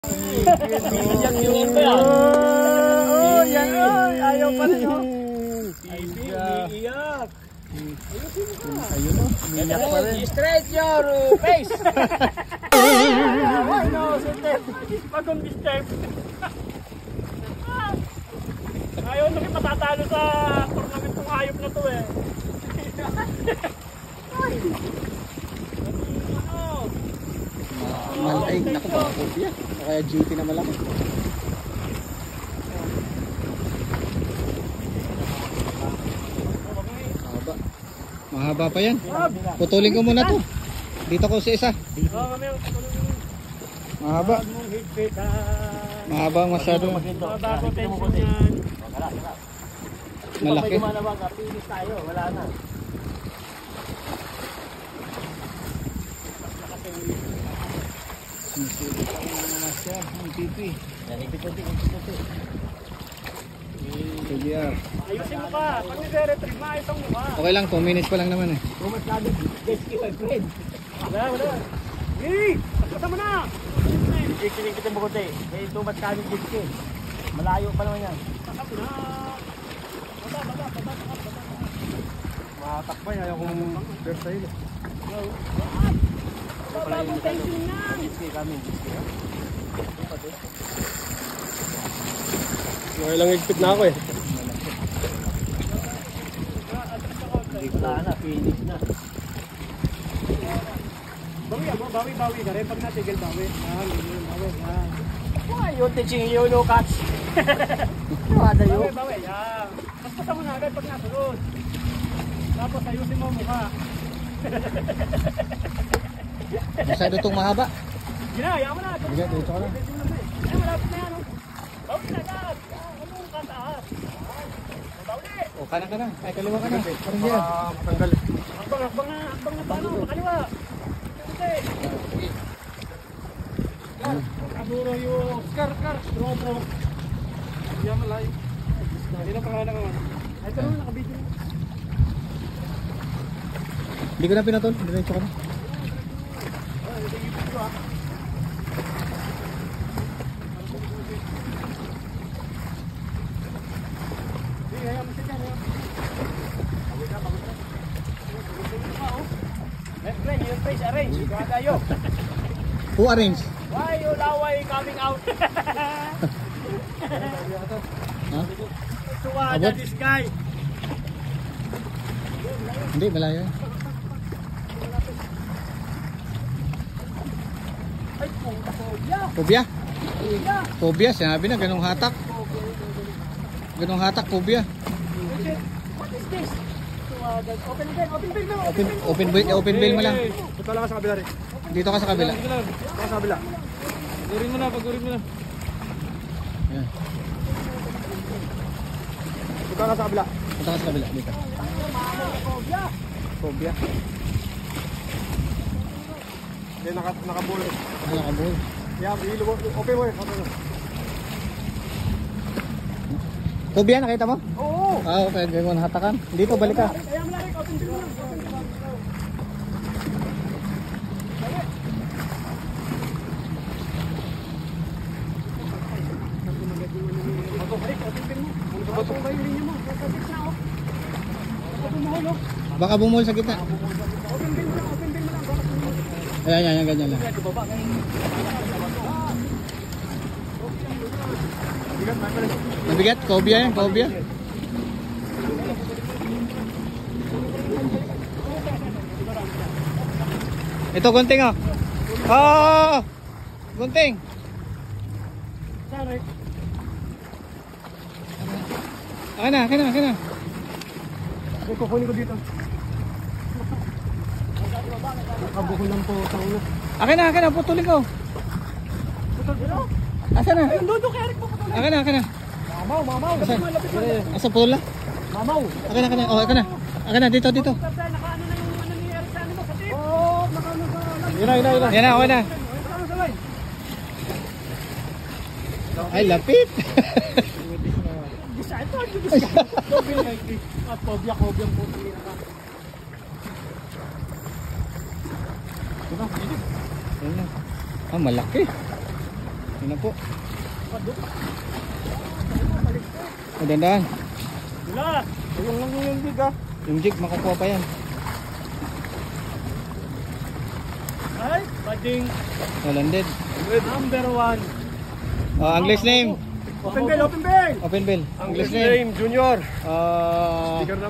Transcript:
Oh, yan oh. Ayaw pa rin oh. Iiyak. Ayun oh. Iiyak pa rin. Straight your face. No, step. Bagong step. Ayaw na rin matatalo sa tournament ng hayop na to eh. Ay. Malay, naku mga kopya. O kaya GT na malaki. Mahaba. Mahaba pa yan. Putulin ko muna to. Dito ko sa isa. Mahaba. Mahaba masyadong. Malaki. Pinis tayo, wala na. Ayusin mo ka. Pag nire-retrieve, maayos ang mukha. Okay lang, 2 minutes pa lang naman eh. Tumat ka din. Jet ski, my friend. Wala. Hey! Pagkata mo na! Ikinig kita mo kote. May tumat ka din jet ski. Malayo pa naman yan. Pagkata mo na! Baba. Matakbay, ayaw kong first sa'yo. Bagong tension yan! Jet ski kami. Okay lang higpit na ako eh. Wala na, finish na. Bawi ka rin. Pag natigil, bawi. Bawi. Why you teaching you no catch? What are you? Bawi. Mas pasa mo na agad pag nasunod. Tapos ayusin mo ang mukha. Masyado itong mahaba. Ginaya mo na. Sige, dito ka lang. Malapit na yan. Bawi na agad. Ano ang kataas? Bawi. O, kanan ka na. Ay, kaliwa ka na. Parang yan. Matanggal. Akbang na paano. Kaliwa. Okay. Kaburo yung Kar. Bro. Yan malay. Hindi na pangalan ka man. Ay, pero nakabidyo na. Hindi ko na pinatol. Diretso ka na. Yung face arrange. Kaya tayo. Who arrange? Why you laway coming out? Ha? Suwada this guy. Hindi, malayo. Ay, puta phobia. Phobia? Phobia, sinabi na. Ganong hatak. Ganong hatak, phobia. What is this? Suwada. Open bill. Open bill mo lang. Punta lang ka sa kabila rin. Dito ka sa kabila. Punta sa kabila. Pagurin mo na. Ayan. Punta ka sa kabila. Punta ka sa kabila. Dito. Phobia. Hindi, nakabulo. Ano ka bull? Yeah, open mo. Phobia, nakita mo? Oo. Ah, okay. Ganun hatakan. Dito, balik ka. Kaya mo na rin. Open bill mo. Baka bumuhol sa gitna. Ayan, ganyan lang. Mabigat? Phobia yan, phobia. Ito, gunting oh. Oh! Gunting. Akin na. Kukunin ko dito. Nakabukol lang po. Akin na, putulin ko. Asa na? Dodo, Eric mo putulin. Akin na. Mamaw. Asa pula? Mamaw. Akin na. Oh, akin na, dito. Nakaano na yung ano ni Eric sa ano mo, sa tip. Nakaano sa... Yan na, okay na. Nakaano sa line. Ay, lapit. Bisa ito. Phobia ang putulin ka. Ayan na. Ah, malaki. Yun na po. O, dandahan. Wala. Ayun lang yung big ah. Yung jig, makukuha pa yan. Ay, bading. Nalanded. Number 1. English name. Open bell, open bell. Open bill. English name. Junior. Ah... Sticker